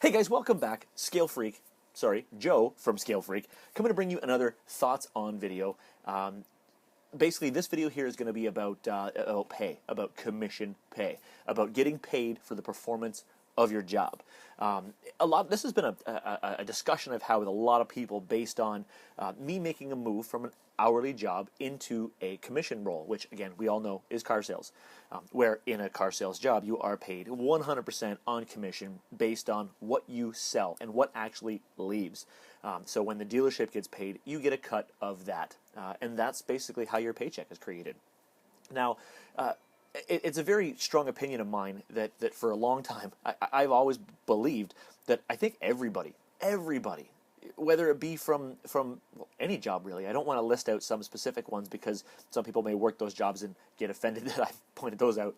Hey guys, welcome back. Joe from Scale Freak, coming to bring you another thoughts on video. Basically, this video here is going to be about pay, about commission pay, about getting paid for the performance of your job. This has been a discussion I've had with a lot of people based on me making a move from an hourly job into a commission role, which again we all know is car sales, where in a car sales job you are paid 100% on commission based on what you sell and what actually leaves. So when the dealership gets paid, you get a cut of that, and that's basically how your paycheck is created. Now, it's a very strong opinion of mine that for a long time I've always believed that I think everybody, whether it be from any job really. I don't want to list out some specific ones because some people may work those jobs and get offended that I pointed those out.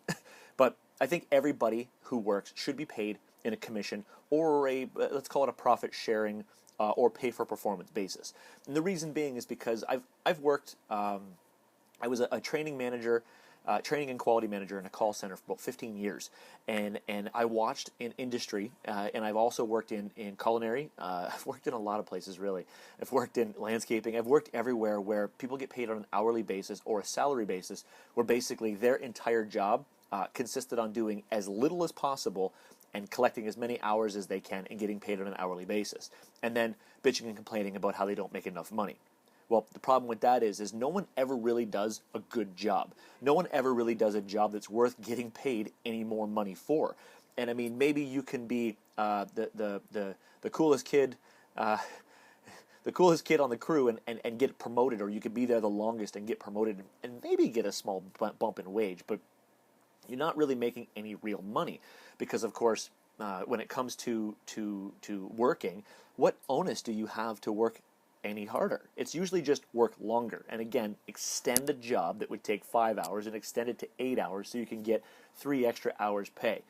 But I think everybody who works should be paid in a commission or let's call it a profit sharing or pay for performance basis. And the reason being is because I've worked. I was a training manager. Training and quality manager in a call center for about 15 years, and I watched in industry, and I've also worked in culinary. I've worked in a lot of places really. I've worked in landscaping. I've worked everywhere where people get paid on an hourly basis or a salary basis, where basically their entire job consisted on doing as little as possible and collecting as many hours as they can and getting paid on an hourly basis, and then bitching and complaining about how they don't make enough money. Well, the problem with that is no one ever really does a good job. No one ever really does a job that's worth getting paid any more money for. And I mean, maybe you can be the coolest kid, the coolest kid on the crew and get promoted, or you could be there the longest and get promoted and maybe get a small bump in wage, but you're not really making any real money because, of course, when it comes to working, what onus do you have to work any harder? It's usually just work longer, and again, extend a job that would take 5 hours and extend it to 8 hours so you can get 3 extra hours pay,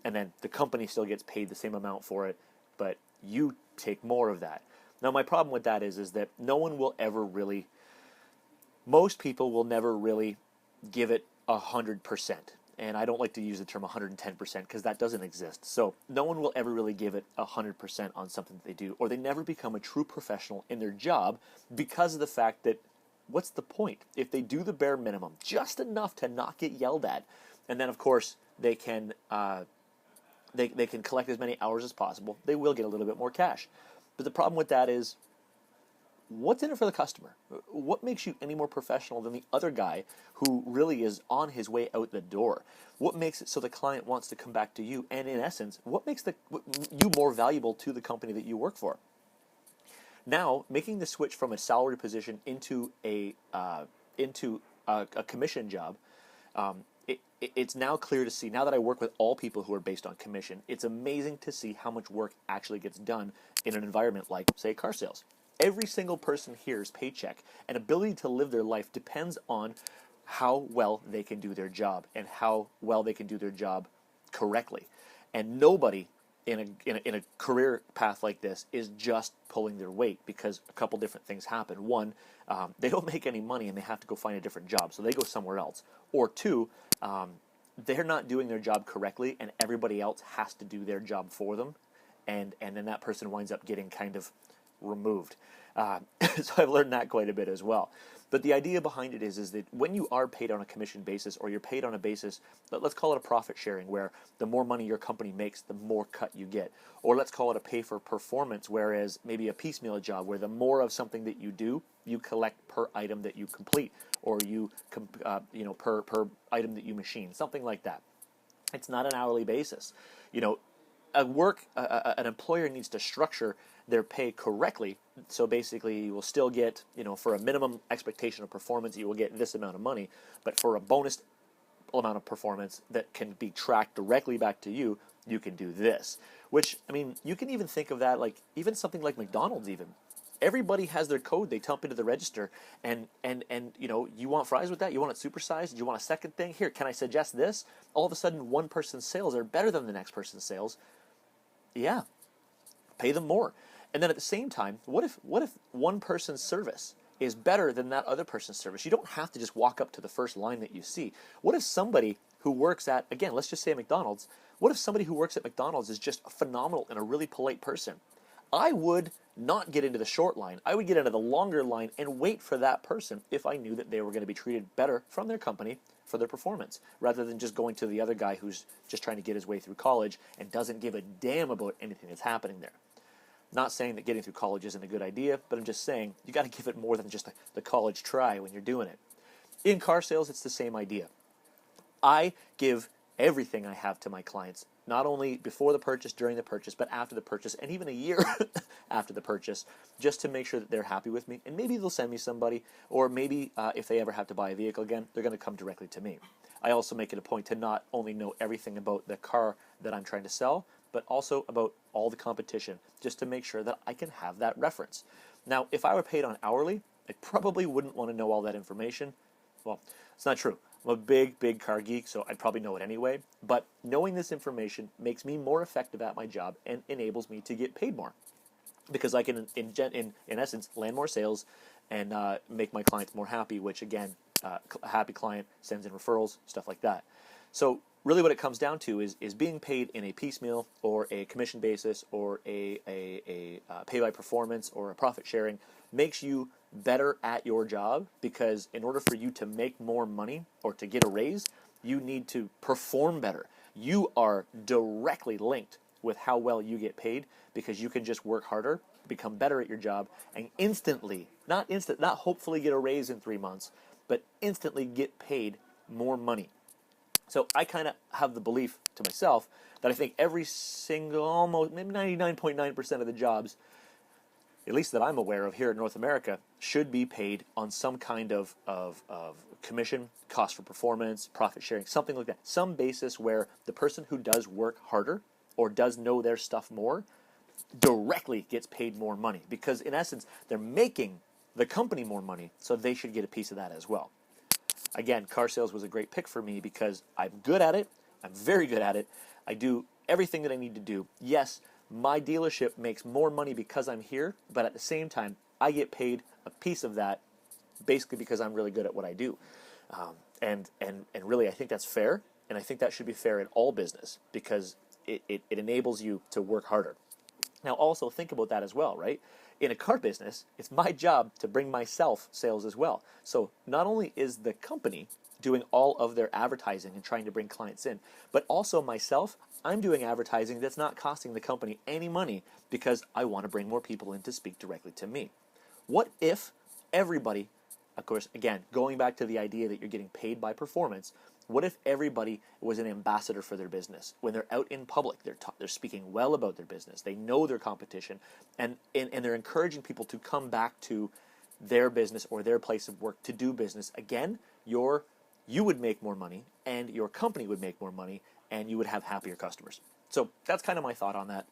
and then the company still gets paid the same amount for it, but you take more of that. Now, my problem with that is that no one will ever really, most people will never really give it 100%. And I don't like to use the term 110% because that doesn't exist. So no one will ever really give it 100% on something that they do, or they never become a true professional in their job because of the fact that what's the point? If they do the bare minimum, just enough to not get yelled at, and then of course they can they can collect as many hours as possible, they will get a little bit more cash. But the problem with that is, what's in it for the customer? What makes you any more professional than the other guy who really is on his way out the door? What makes it so the client wants to come back to you? And in essence, what makes you more valuable to the company that you work for? Now, making the switch from a salary position into a commission job, it's now clear to see, now that I work with all people who are based on commission, it's amazing to see how much work actually gets done in an environment like, say, car sales. Every single person here's paycheck and ability to live their life depends on how well they can do their job and how well they can do their job correctly. And nobody in a career path like this is just pulling their weight, because a couple different things happen. One, they don't make any money and they have to go find a different job, so they go somewhere else. Or two, they're not doing their job correctly and everybody else has to do their job for them, and then that person winds up getting kind of removed. So I've learned that quite a bit as well. But the idea behind it is that when you are paid on a commission basis, or you're paid on a basis, let's call it a profit sharing, where the more money your company makes, the more cut you get. Or let's call it a pay for performance, whereas maybe a piecemeal job, where the more of something that you do, you collect per item that you complete, or per item that you machine, something like that. It's not an hourly basis. An employer needs to structure their pay correctly. So basically, you will still get, for a minimum expectation of performance, you will get this amount of money. But for a bonus amount of performance that can be tracked directly back to you, you can do this. Which, I mean, you can even think of that like even something like McDonald's even. Everybody has their code. They dump into the register, and you want fries with that? You want it supersized? Do you want a second thing? Here, can I suggest this? All of a sudden, one person's sales are better than the next person's sales. Yeah, pay them more. And then at the same time, what if one person's service is better than that other person's service? You don't have to just walk up to the first line that you see. What if somebody who works at, again, let's just say McDonald's, What if somebody who works at McDonald's is just phenomenal and a really polite person? I would not get into the short line. I would get into the longer line and wait for that person if I knew that they were going to be treated better from their company for their performance, rather than just going to the other guy who's just trying to get his way through college and doesn't give a damn about anything that's happening there. Not saying that getting through college isn't a good idea, but I'm just saying you got to give it more than just the college try when you're doing it. In car sales, it's the same idea. I give everything I have to my clients, not only before the purchase, during the purchase, but after the purchase, and even a year after the purchase, just to make sure that they're happy with me. And maybe they'll send me somebody, or maybe if they ever have to buy a vehicle again, they're going to come directly to me. I also make it a point to not only know everything about the car that I'm trying to sell, but also about all the competition, just to make sure that I can have that reference. Now, if I were paid on hourly, I probably wouldn't want to know all that information. Well, it's not true. I'm a big car geek, so I'd probably know it anyway. But knowing this information makes me more effective at my job and enables me to get paid more, because I can, in essence, land more sales and make my clients more happy, which again, a happy client sends in referrals, stuff like that. So really what it comes down to is being paid in a piecemeal or a commission basis or a pay by performance or a profit sharing makes you better at your job, because in order for you to make more money or to get a raise, you need to perform better. You are directly linked with how well you get paid, because you can just work harder, become better at your job, and instantly, not hopefully get a raise in 3 months, but instantly get paid more money. So I kind of have the belief to myself that I think every single, almost maybe 99.9% of the jobs, at least that I'm aware of here in North America, should be paid on some kind of commission, cost for performance, profit sharing, something like that. Some basis where the person who does work harder or does know their stuff more directly gets paid more money, because in essence, they're making the company more money, so they should get a piece of that as well. Again, car sales was a great pick for me because I'm good at it. I'm very good at it. I do everything that I need to do. Yes, my dealership makes more money because I'm here, but at the same time, I get paid a piece of that basically because I'm really good at what I do. And really, I think that's fair, and I think that should be fair in all business, because it enables you to work harder. Now, also think about that as well, right? In a car business, it's my job to bring myself sales as well. So not only is the company doing all of their advertising and trying to bring clients in, but also myself, I'm doing advertising that's not costing the company any money, because I want to bring more people in to speak directly to me. What if everybody, of course, again, going back to the idea that you're getting paid by performance, what if everybody was an ambassador for their business? When they're out in public, they're speaking well about their business, they know their competition, and they're encouraging people to come back to their business or their place of work to do business. Again, you would make more money, and your company would make more money, and you would have happier customers. So that's kind of my thought on that.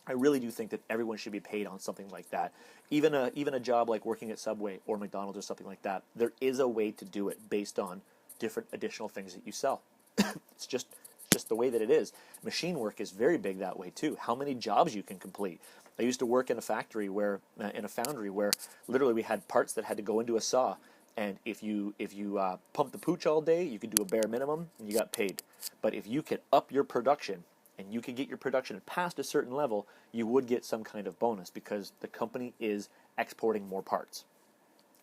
I really do think that everyone should be paid on something like that. Even a job like working at Subway or McDonald's or something like that, there is a way to do it based on different additional things that you sell. It's just the way that it is. Machine work is very big that way too. How many jobs you can complete. I used to work in a foundry where literally we had parts that had to go into a saw, and if you pumped the pooch all day, you could do a bare minimum and you got paid. But if you could up your production and you could get your production past a certain level, you would get some kind of bonus, because the company is exporting more parts.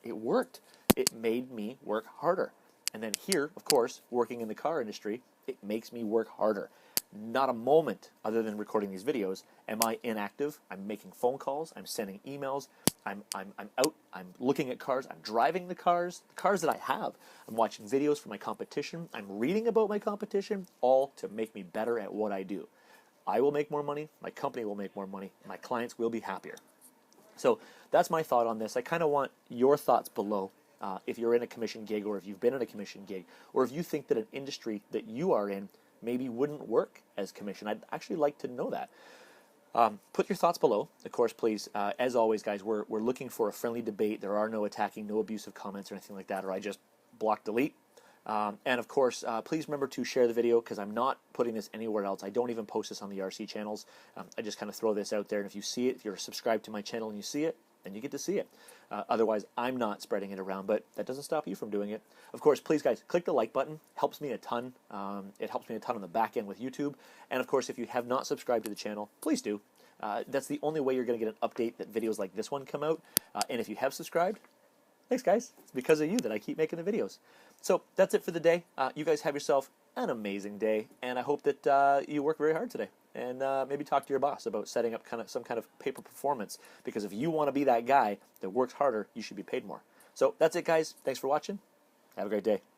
It worked. It made me work harder. And then here, of course, working in the car industry, it makes me work harder. Not a moment, other than recording these videos, am I inactive. I'm making phone calls. I'm sending emails. I'm out. I'm looking at cars. I'm driving the cars that I have. I'm watching videos for my competition. I'm reading about my competition, all to make me better at what I do. I will make more money. My company will make more money. My clients will be happier. So that's my thought on this. I kind of want your thoughts below. If you're in a commission gig, or if you've been in a commission gig, or if you think that an industry that you are in maybe wouldn't work as commission, I'd actually like to know that. Put your thoughts below. Of course, please, as always, guys, we're looking for a friendly debate. There are no attacking, no abusive comments or anything like that, or I just block, delete. And of course, please remember to share the video, because I'm not putting this anywhere else. I don't even post this on the RC channels. I just kind of throw this out there, and if you see it, if you're subscribed to my channel and you see it, and you get to see it. Otherwise, I'm not spreading it around, but that doesn't stop you from doing it. Of course, please, guys, click the like button. Helps me a ton. It helps me a ton on the back end with YouTube. And, of course, if you have not subscribed to the channel, please do. That's the only way you're going to get an update that videos like this one come out. And if you have subscribed, thanks, guys. It's because of you that I keep making the videos. So that's it for the day. You guys have yourself an amazing day, and I hope that you work very hard today. And maybe talk to your boss about setting up some kind of paper performance, because if you want to be that guy that works harder, you should be paid more. So that's it, guys. Thanks for watching. Have a great day.